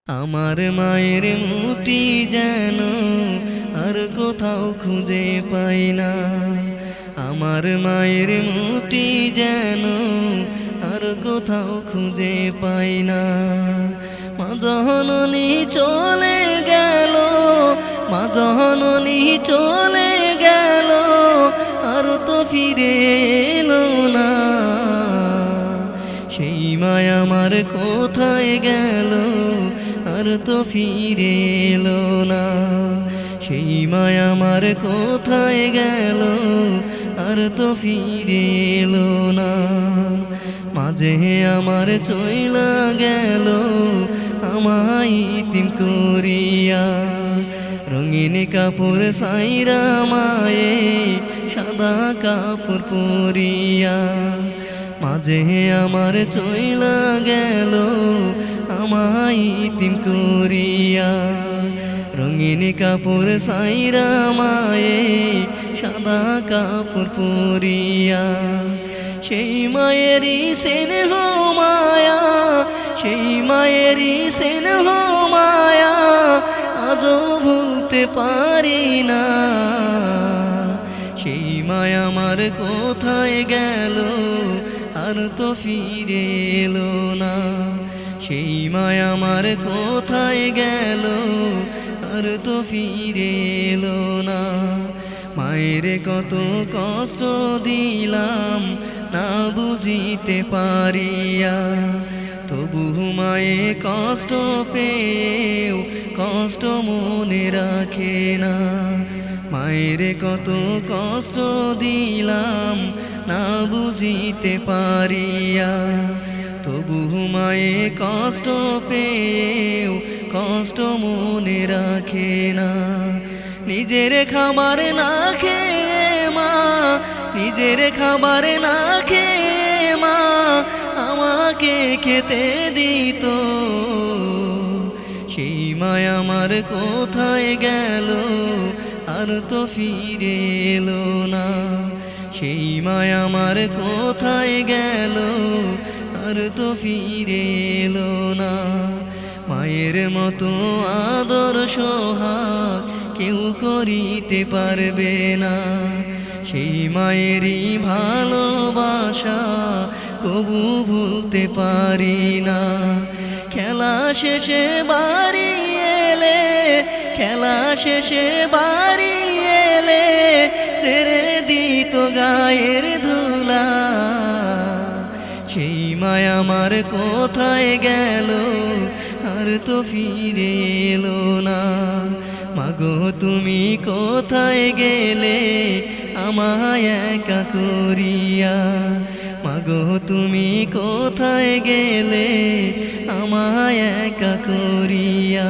আমার মায়ের মুক্তি যেন আর কোথাও খুঁজে পাই না। আমার মায়ের মুক্তি যেন আর কোথাও খুঁজে পাই না। মা জননী চলে গেল, মা জননী চলে গেল, আর তো ফিরে এলো না। সেই মায়া আমার কোথায় গেল, আর তো ফিরে এলো না। সেই মায়া আমার কোথায় গেল, আর তো ফিরে এলো না। মাঝে আমার চইলা গেল আমায় ইতিম করিয়া, রঙিন কাপড় সাইরা মায়ে সাদা কাপড় পরিয়া। মাঝে আমার চইলা গেল আমায় ইতিম করিয়া, রঙিন কাপড় সাইরা মায়ে সাদা কাপড় পরিয়া। সেই মায়েরই স্নেহ মায়া, সেই মায়েরই স্নেহ মায়া আজও ভুলতে পারি না। সেই মায়া আমার কোথায় গেল, আর তো ফিরে এলো না। সেই মায়া আমার কোথায় গেল, আর তো ফিরে এলো না। মায়ের কত কষ্ট দিলাম না বুঝিতে পারিয়া, তবু মায়ে কষ্ট পেয়েও কষ্ট মনে রাখে না। মায়ের কত কষ্ট দিলাম না বুঝিতে পারিয়া, তবু মায়ে কষ্ট পেয়েও কষ্ট মনে রাখে না। নিজের খাবার না খেয়ে মা, নিজের খাবার না খেয়ে মা আমাকে খেতে দিত। সেই মায়া আমার কোথায় গেল, আর তো ফিরে এলো না। সেই মায়া আমার কোথায় গেল, আর তো ফিরে এলো না। মায়ের মতো আদর সোহাগ কেউ করিতে পারবে না। সেই মায়েরই ভালোবাসা কবু ভুলতে পারি না। খেলা শেষে বাড়ি এলে, খেলা শেষে বাড়ি এলে ছেড়ে দিত গায়ের ধুলা। সেই মায়া আমার কোথায় গেল, আর তো ফিরে এলো না। মাগো তুমি কোথায় গেলে আমায় একা করিয়া, মাগো তুমি কোথায় গেলে আমায় একা করিয়া।